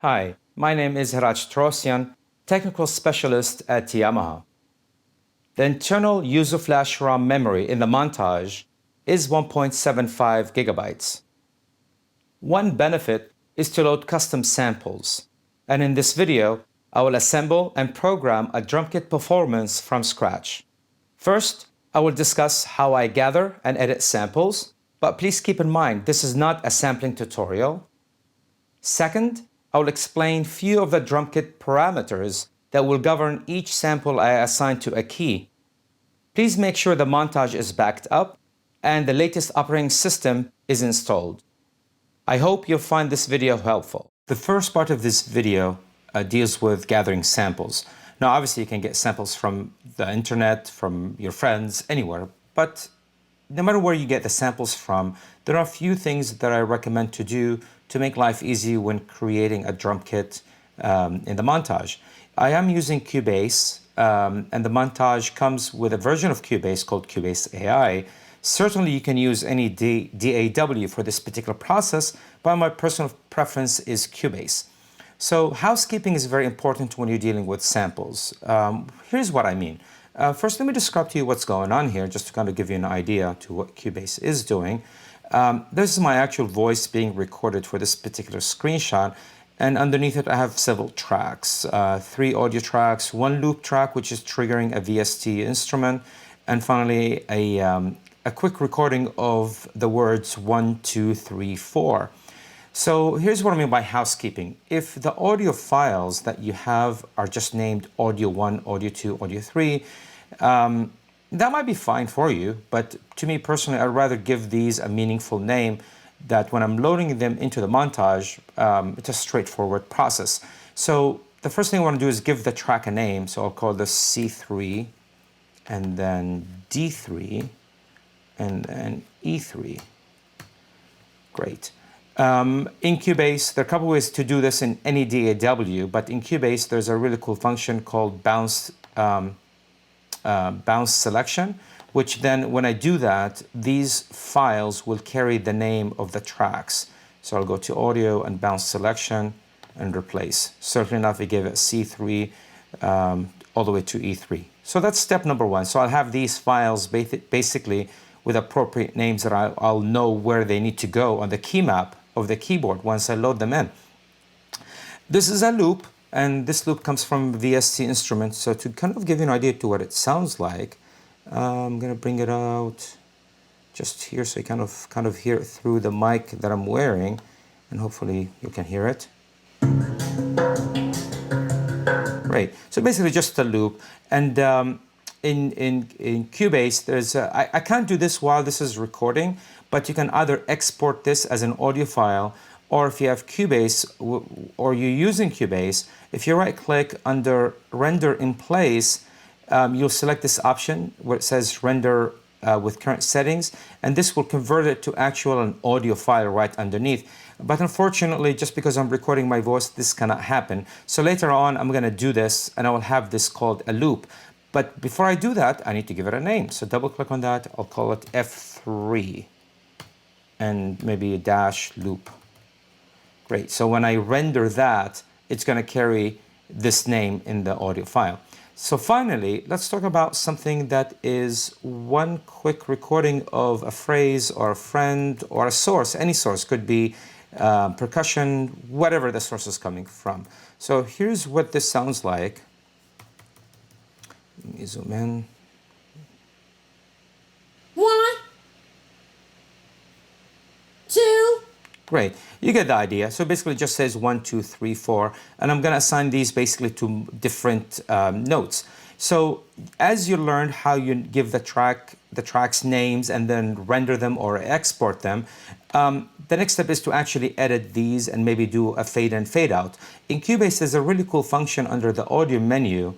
Hi, my name is Heratch Touresian, Technical Specialist at Yamaha. The internal user flash ROM memory in the Montage is 1.75 gigabytes. One benefit is to load custom samples, and in this video, I will assemble and program a drum kit performance from scratch. First, I will discuss how I gather and edit samples, but please keep in mind this is not a sampling tutorial. Second, I will explain few of the drum kit parameters that will govern each sample I assign to a key. Please make sure the montage is backed up and the latest operating system is installed. I hope you'll find this video helpful. The first part of this video deals with gathering samples. Now, obviously, you can get samples from the internet, from your friends, anywhere, but no matter where you get the samples from, there are a few things that I recommend to do to make life easy when creating a drum kit in the Montage. I am using Cubase, and the Montage comes with a version of Cubase called Cubase AI. Certainly, you can use any DAW for this particular process, but my personal preference is Cubase. So housekeeping is very important when you're dealing with samples. Here's what I mean. First, let me describe to you what's going on here, just to kind of give you an idea to what Cubase is doing. This is my actual voice being recorded for this particular screenshot, and underneath it I have several tracks, 3 audio tracks, 1 loop track which is triggering a VST instrument, and finally a quick recording of the words 1, 2, 3, 4. So here's what I mean by housekeeping. If the audio files that you have are just named audio 1, audio 2, audio 3, that might be fine for you, but to me personally, I'd rather give these a meaningful name that when I'm loading them into the montage, it's a straightforward process. So the first thing I want to do is give the track a name. So I'll call this C3, and then D3, and then E3. Great. In Cubase, there are a couple ways to do this in any DAW, but in Cubase, there's a really cool function called bounce selection, which then when I do that, these files will carry the name of the tracks. So I'll go to audio and bounce selection and replace. Certainly enough, it gave it C3 all the way to E3. So that's step number 1. So I'll have these files basically with appropriate names that I'll know where they need to go on the key map of the keyboard once I load them in. This is a loop, and this loop comes from VST instruments. So to kind of give you an idea to what it sounds like, I'm going to bring it out just here so you kind of hear it through the mic that I'm wearing, and hopefully you can hear it. Right. So basically just a loop, and in Cubase, there's I can't do this while this is recording, but you can either export this as an audio file, or if you have Cubase or you're using Cubase, if you right-click under Render in Place, you'll select this option where it says Render with current settings, and this will convert it to an audio file right underneath. But unfortunately, just because I'm recording my voice, this cannot happen. So later on, I'm going to do this, and I will have this called a loop. But before I do that, I need to give it a name. So double-click on that. I'll call it F3, and maybe a dash loop. Great. So when I render that, it's going to carry this name in the audio file. So finally, let's talk about something that is one quick recording of a phrase or a friend or a source. Any source could be percussion, whatever the source is coming from. So here's what this sounds like. Let me zoom in. 1, 2. Great, you get the idea. So basically it just says 1, 2, 3, 4, and I'm going to assign these basically to different notes. So as you learn how you give the tracks names and then render them or export them, the next step is to actually edit these and maybe do a fade in, fade out. In Cubase, there's a really cool function under the audio menu.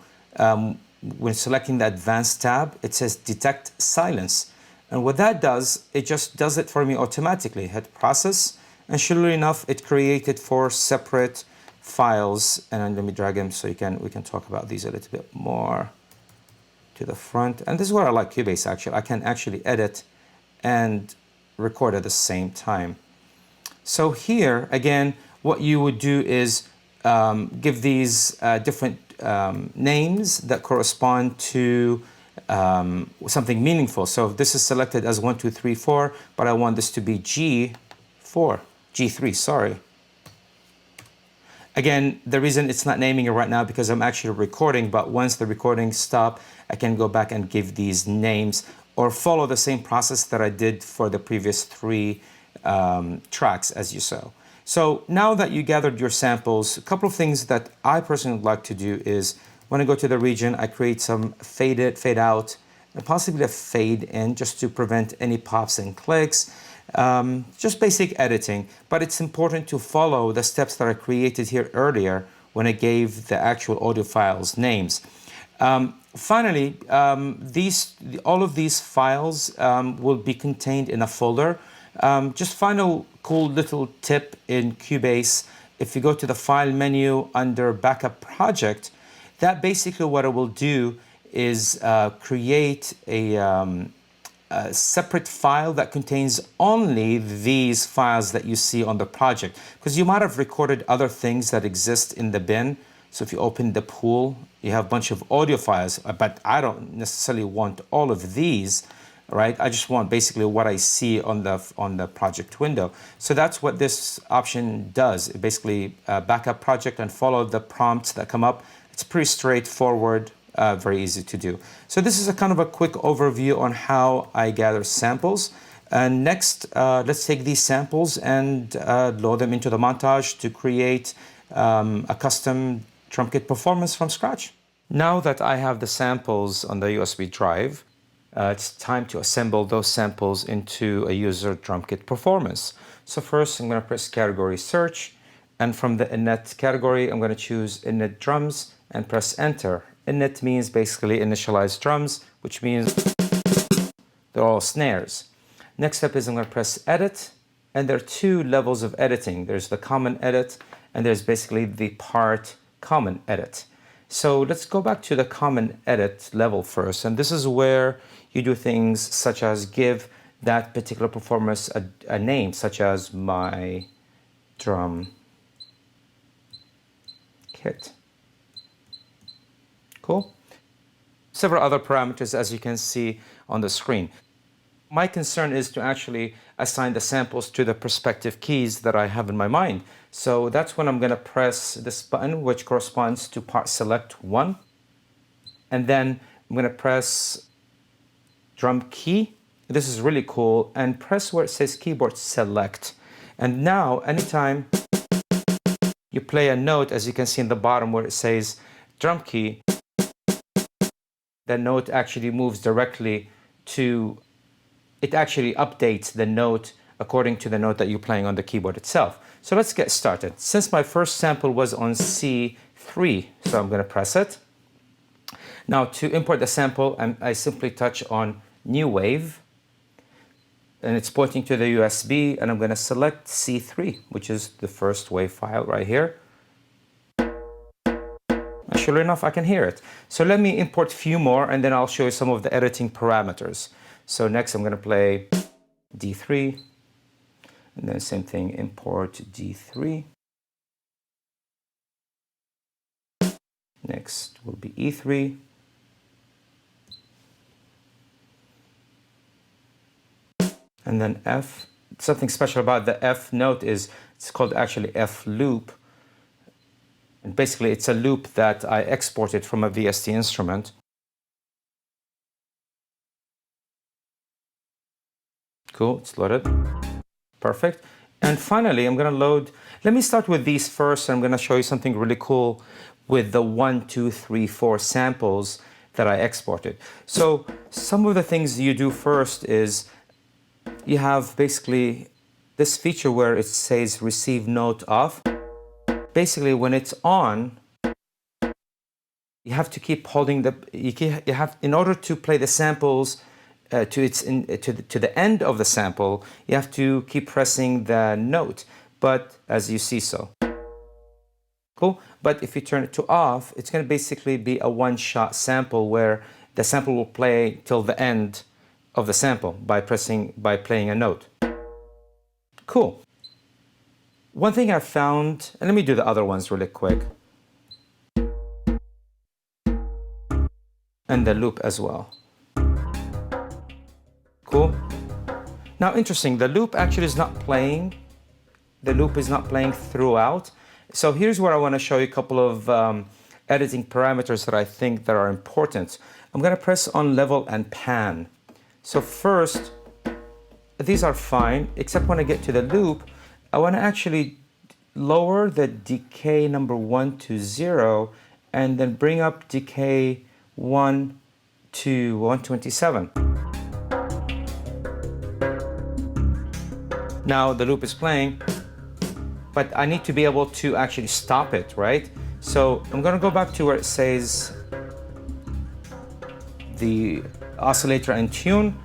When selecting the advanced tab, it says detect silence. And what that does, it just does it for me automatically. Hit process, and surely enough, it created 4 separate files. And let me drag them so we can talk about these a little bit more to the front. And this is where I like Cubase actually. I can actually edit and record at the same time. So here, again, what you would do is give these different names that correspond to something meaningful. So this is selected as 1, 2, 3, 4, but I want this to be G4, G3, sorry. Again, the reason it's not naming it right now because I'm actually recording, but once the recording stops, I can go back and give these names or follow the same process that I did for the previous 3 tracks, as you saw. So now that you gathered your samples, a couple of things that I personally would like to do is when I go to the region, I create some fade in, fade out, and possibly a fade in just to prevent any pops and clicks. Just basic editing, but it's important to follow the steps that I created here earlier when I gave the actual audio files names. Finally, all of these files will be contained in a folder. Just final cool little tip in Cubase, if you go to the File menu under Backup Project, that basically what it will do is create a separate file that contains only these files that you see on the project. Because you might have recorded other things that exist in the bin. So if you open the pool, you have a bunch of audio files, but I don't necessarily want all of these, right? I just want basically what I see on the project window. So that's what this option does. It basically backup project and follow the prompts that come up. It's pretty straightforward. Very easy to do. So this is a kind of a quick overview on how I gather samples. And next, let's take these samples and load them into the montage to create a custom drum kit performance from scratch. Now that I have the samples on the USB drive, it's time to assemble those samples into a user drum kit performance. So first, I'm going to press category search, and from the init category, I'm going to choose init drums and press enter. Init means basically initialized drums, which means they're all snares. Next step is I'm going to press edit, and there are 2 levels of editing. There's the common edit, and there's basically the part common edit. So let's go back to the common edit level first, and this is where you do things such as give that particular performance a name, such as my drum kit. Cool. Several other parameters, as you can see on the screen. My concern is to actually assign the samples to the respective keys that I have in my mind. So that's when I'm going to press this button, which corresponds to part select 1. And then I'm going to press drum key. This is really cool. And press where it says keyboard select. And now, anytime you play a note, as you can see in the bottom where it says drum key, the note actually moves directly to, it actually updates the note according to the note that you're playing on the keyboard itself. So let's get started. Since my first sample was on C3, so I'm going to press it. Now to import the sample, I simply touch on New Wave, and it's pointing to the USB, and I'm going to select C3, which is the first wave file right here. Sure enough, I can hear it. So let me import a few more, and then I'll show you some of the editing parameters. So next I'm going to play D3, and then same thing, import D3. Next will be E3. And then F. Something special about the F note is it's called actually F loop. And basically, it's a loop that I exported from a VST instrument. Cool, it's loaded. Perfect. And finally, I'm going to load. Let me start with these first. I'm going to show you something really cool with the 1, 2, 3, 4 samples that I exported. So some of the things you do first is you have basically this feature where it says receive note off. Basically, when it's on, you have to keep holding the. You have, in order to play the samples to the end of the sample, you have to keep pressing the note. But as you see, so cool. But if you turn it to off, it's going to basically be a one-shot sample where the sample will play till the end of the sample by playing a note. Cool. One thing I found, and let me do the other ones really quick. And the loop as well. Cool. Now, interesting, the loop actually is not playing. The loop is not playing throughout. So here's where I want to show you a couple of editing parameters that I think that are important. I'm going to press on level and pan. So first, these are fine, except when I get to the loop, I want to actually lower the decay number 1 to 0, and then bring up decay 1 to 127. Now the loop is playing, but I need to be able to actually stop it, right? So I'm gonna go back to where it says the oscillator and tune,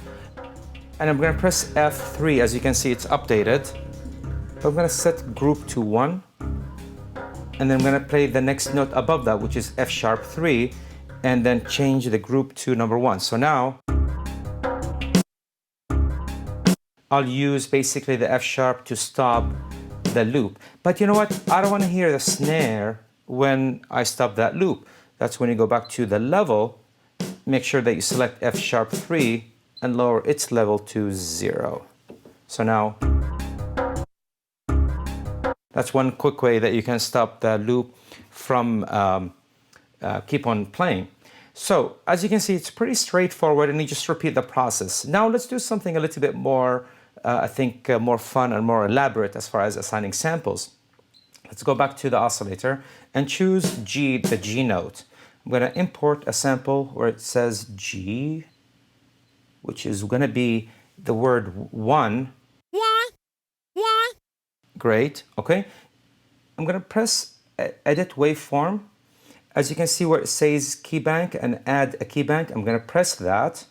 and I'm gonna press F3. As you can see, it's updated. I'm gonna set group to 1, and then I'm gonna play the next note above that, which is F#3, and then change the group to number 1. So now I'll use basically the F# to stop the loop. But you know what? I don't want to hear the snare when I stop that loop. That's when you go back to the level, make sure that you select F#3 and lower its level to 0. So now, that's one quick way that you can stop the loop from keep on playing. So as you can see, it's pretty straightforward, and you just repeat the process. Now let's do something a little bit more, I think, more fun and more elaborate as far as assigning samples. Let's go back to the oscillator and choose G, the G note. I'm going to import a sample where it says G, which is going to be the word 1. Great, okay. I'm going to press Edit Waveform. As you can see where it says key bank and add a key bank, I'm going to press that.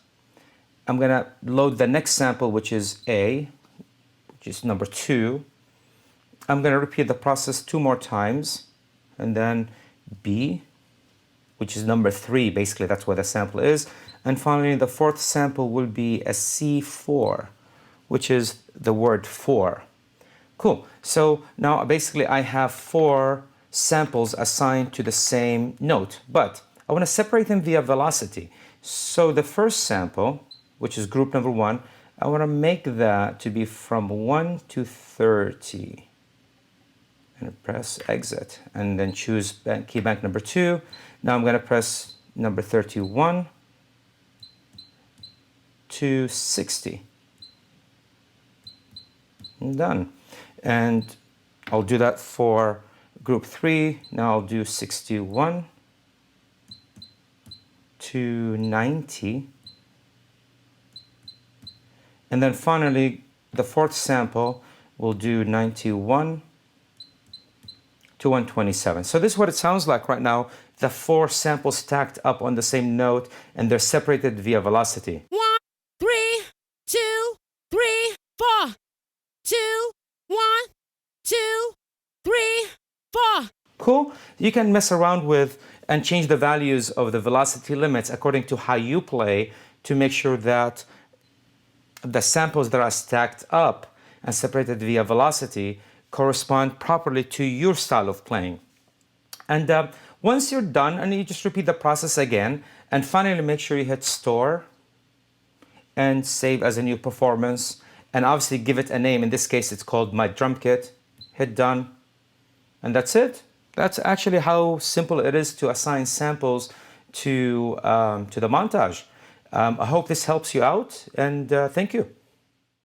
I'm going to load the next sample, which is A, which is number 2. I'm going to repeat the process 2 more times, and then B, which is number 3, basically that's where the sample is. And finally, the 4th sample will be a C4, which is the word 4. Cool. So now basically I have 4 samples assigned to the same note, but I want to separate them via velocity. So the first sample, which is group number 1, I want to make that to be from 1 to 30. And press exit, and then choose key bank number 2. Now I'm going to press number 31 to 60. I'm done. And I'll do that for group 3. Now I'll do 61 to 90. And then finally, the 4th sample will do 91 to 127. So this is what it sounds like right now. The 4 samples stacked up on the same note, and they're separated via velocity. 1, 3, 2, 3, 4. 2, 1, 2, 3, 4. Cool. You can mess around with and change the values of the velocity limits according to how you play to make sure that the samples that are stacked up and separated via velocity correspond properly to your style of playing. And once you're done, and you just repeat the process again, and finally make sure you hit store and save as a new performance, and obviously give it a name. In this case, it's called My Drum Kit. Hit done, and that's it. That's actually how simple it is to assign samples to the montage. I hope this helps you out, and thank you.